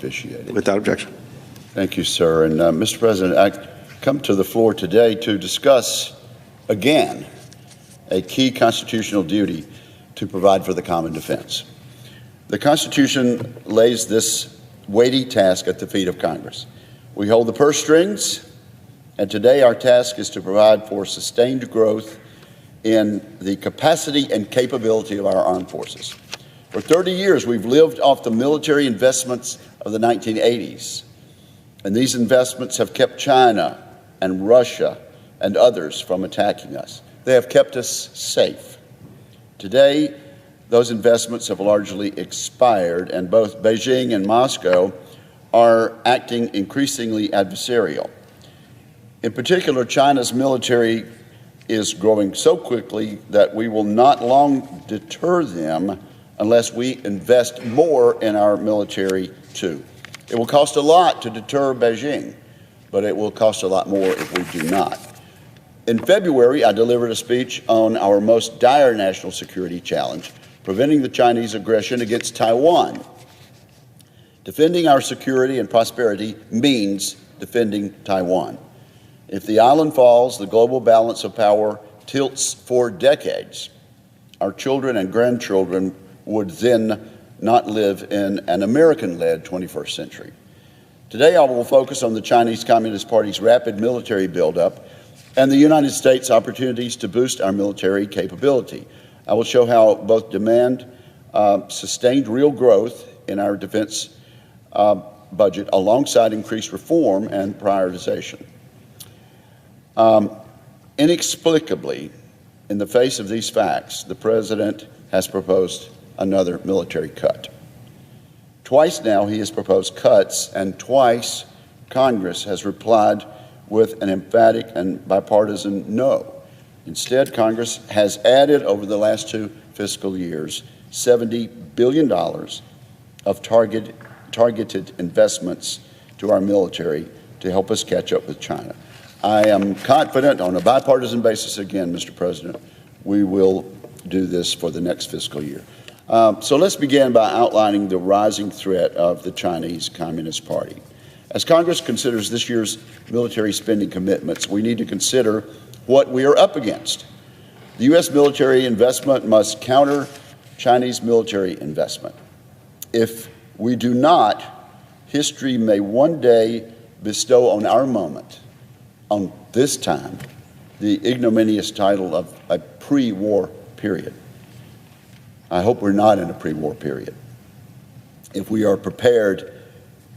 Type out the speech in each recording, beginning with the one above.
officiated. Without objection. Thank you, sir. And Mr. President, I come to the floor today to discuss again a key constitutional duty to provide for the common defense. The Constitution lays this weighty task at the feet of Congress. We hold the purse strings, and today our task is to provide for sustained growth in the capacity and capability of our armed forces. For 30 years, we've lived off the military investments of the 1980s, and these investments have kept China and Russia and others from attacking us. They have kept us safe. Today, those investments have largely expired, and both Beijing and Moscow are acting increasingly adversarial. In particular, China's military is growing so quickly that we will not long deter them unless we invest more in our military too. It will cost a lot to deter Beijing, but it will cost a lot more if we do not. In February, I delivered a speech on our most dire national security challenge, preventing the Chinese aggression against Taiwan. Defending our security and prosperity means defending Taiwan. If the island falls, the global balance of power tilts for decades. Our children and grandchildren would then not live in an American-led 21st century. Today, I will focus on the Chinese Communist Party's rapid military buildup and the United States' opportunities to boost our military capability. I will show how both demand sustained real growth in our defense budget alongside increased reform and prioritization. Inexplicably, in the face of these facts, the President has proposed another military cut. Twice now he has proposed cuts, and twice Congress has replied with an emphatic and bipartisan no. Instead, Congress has added over the last 2 fiscal years $70 billion of targeted investments to our military to help us catch up with China. I am confident on a bipartisan basis, again, Mr. President, we will do this for the next fiscal year. So let's begin by outlining the rising threat of the Chinese Communist Party. As Congress considers this year's military spending commitments, we need to consider what we are up against. The U.S. military investment must counter Chinese military investment. If we do not, history may one day bestow on our moment, on this time, the ignominious title of a pre-war period. I hope we're not in a pre-war period. If we are prepared,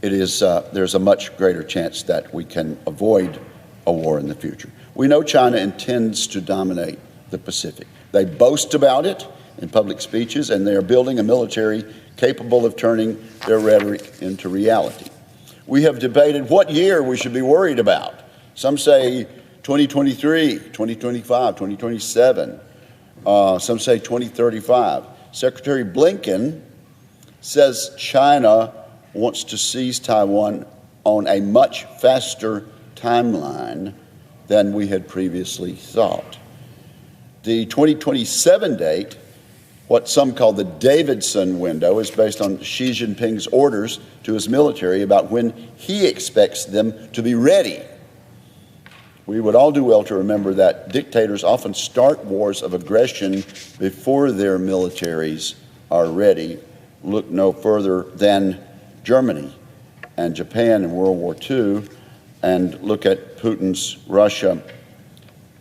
there's a much greater chance that we can avoid a war in the future. We know China intends to dominate the Pacific. They boast about it in public speeches, and they are building a military capable of turning their rhetoric into reality. We have debated what year we should be worried about. Some say 2023, 2025, 2027. Some say 2035. Secretary Blinken says China wants to seize Taiwan on a much faster timeline than we had previously thought. The 2027 date, what some call the Davidson window, is based on Xi Jinping's orders to his military about when he expects them to be ready. We would all do well to remember that dictators often start wars of aggression before their militaries are ready. Look no further than Germany and Japan in World War II, and look at Putin's Russia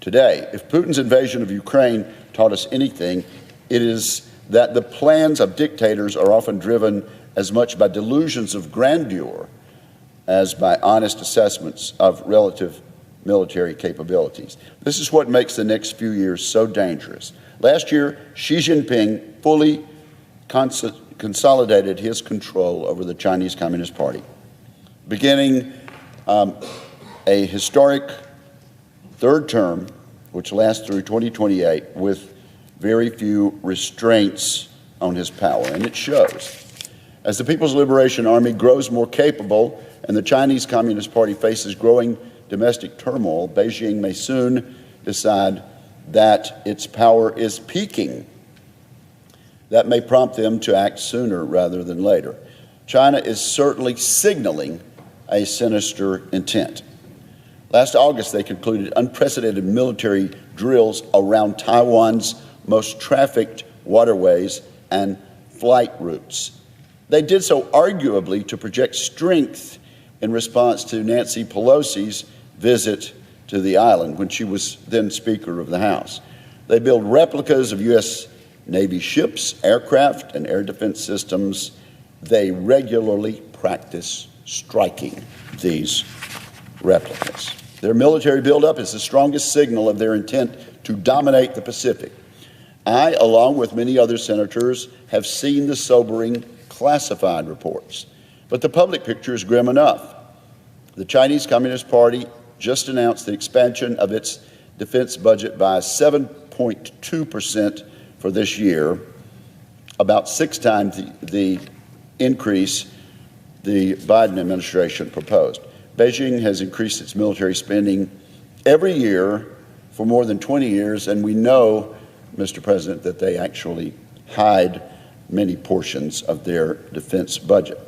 today. If Putin's invasion of Ukraine taught us anything, it is that the plans of dictators are often driven as much by delusions of grandeur as by honest assessments of relative military capabilities. This is what makes the next few years so dangerous. Last year, Xi Jinping fully consolidated his control over the Chinese Communist Party, beginning a historic third term, which lasts through 2028, with very few restraints on his power, and it shows. As the People's Liberation Army grows more capable and the Chinese Communist Party faces growing domestic turmoil, Beijing may soon decide that its power is peaking. That may prompt them to act sooner rather than later. China is certainly signaling a sinister intent. Last August, they concluded unprecedented military drills around Taiwan's most trafficked waterways and flight routes. They did so arguably to project strength in response to Nancy Pelosi's visit to the island when she was then Speaker of the House. They build replicas of U.S. Navy ships, aircraft, and air defense systems. They regularly practice striking these replicas. Their military buildup is the strongest signal of their intent to dominate the Pacific. I, along with many other senators, have seen the sobering classified reports. But the public picture is grim enough. The Chinese Communist Party just announced the expansion of its defense budget by 7.2% for this year, about 6 times the increase the Biden administration proposed. Beijing has increased its military spending every year for more than 20 years, and we know, Mr. President, that they actually hide many portions of their defense budget.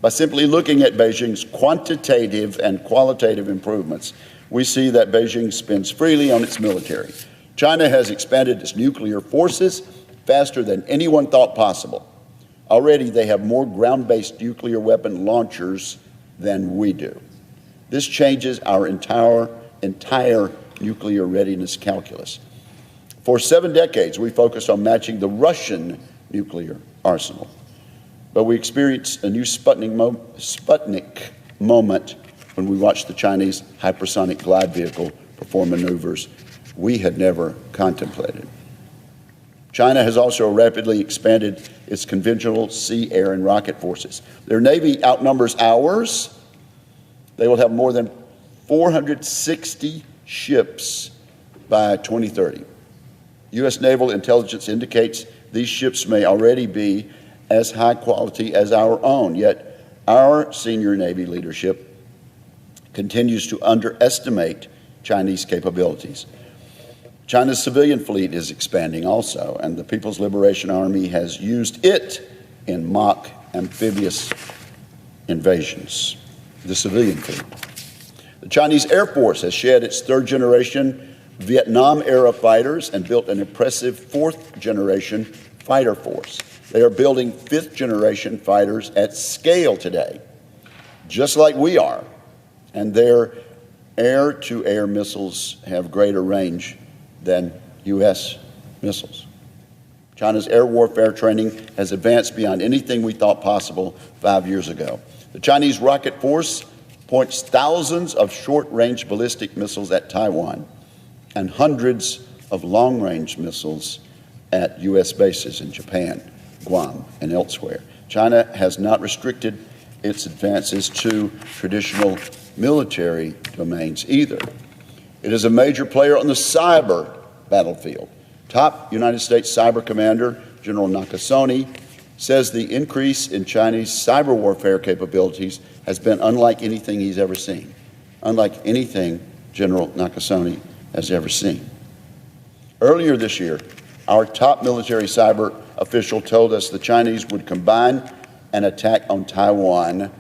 By simply looking at Beijing's quantitative and qualitative improvements, we see that Beijing spends freely on its military. China has expanded its nuclear forces faster than anyone thought possible. Already they have more ground-based nuclear weapon launchers than we do. This changes our entire nuclear readiness calculus. For 7 decades, we focused on matching the Russian nuclear arsenal. But we experienced a new Sputnik moment when we watched the Chinese hypersonic glide vehicle perform maneuvers we had never contemplated. China has also rapidly expanded its conventional sea, air, and rocket forces. Their Navy outnumbers ours. They will have more than 460 ships by 2030. U.S. naval intelligence indicates these ships may already be as high quality as our own, yet our senior Navy leadership continues to underestimate Chinese capabilities. China's civilian fleet is expanding also, and the People's Liberation Army has used it in mock amphibious invasions. The civilian fleet. The Chinese Air Force has shed its 3rd-generation Vietnam-era fighters and built an impressive 4th-generation fighter force. They are building 5th-generation fighters at scale today, just like we are, and their air-to-air missiles have greater range than U.S. missiles. China's air warfare training has advanced beyond anything we thought possible 5 years ago. The Chinese rocket force points thousands of short-range ballistic missiles at Taiwan and hundreds of long-range missiles at U.S. bases in Japan, Guam, and elsewhere. China has not restricted its advances to traditional military domains either. It is a major player on the cyber battlefield. Top United States Cyber Commander General Nakasone says the increase in Chinese cyber warfare capabilities has been unlike anything he's ever seen, unlike anything General Nakasone has ever seen. Earlier this year, our top military cyber official told us the Chinese would combine an attack on Taiwan,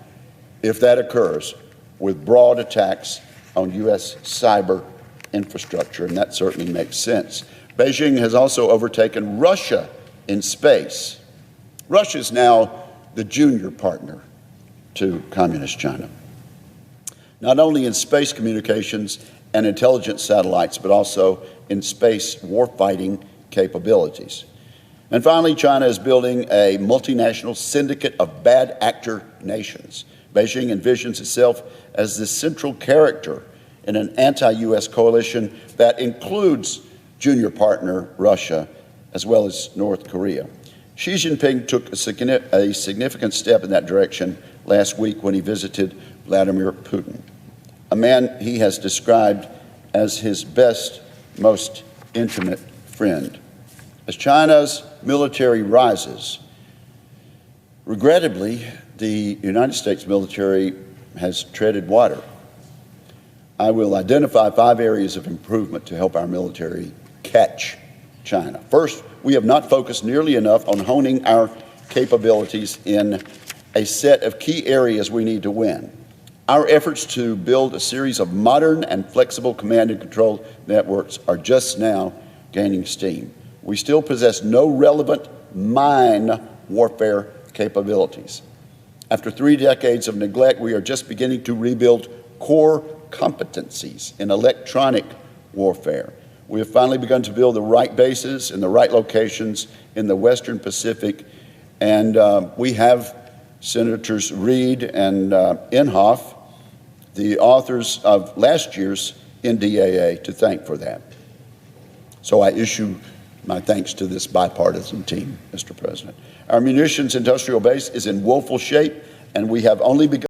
if that occurs, with broad attacks on U.S. cyber infrastructure, and that certainly makes sense. Beijing has also overtaken Russia in space. Russia is now the junior partner to Communist China, not only in space communications and intelligence satellites, but also in space warfighting capabilities. And finally, China is building a multinational syndicate of bad actor nations. Beijing envisions itself as the central character in an anti-U.S. coalition that includes junior partner Russia as well as North Korea. Xi Jinping took a significant step in that direction last week when he visited Vladimir Putin, a man he has described as his best, most intimate friend. As China's military rises, regrettably, the United States military has treaded water. I will identify 5 areas of improvement to help our military catch China. First, we have not focused nearly enough on honing our capabilities in a set of key areas we need to win. Our efforts to build a series of modern and flexible command and control networks are just now gaining steam. We still possess no relevant mine warfare capabilities. After 3 decades of neglect, we are just beginning to rebuild core competencies in electronic warfare. We have finally begun to build the right bases in the right locations in the Western Pacific, and we have Senators Reid and Inhofe, the authors of last year's NDAA, to thank for that. So I issue my thanks to this bipartisan team, Mr. President. Our munitions industrial base is in woeful shape, and we have only begun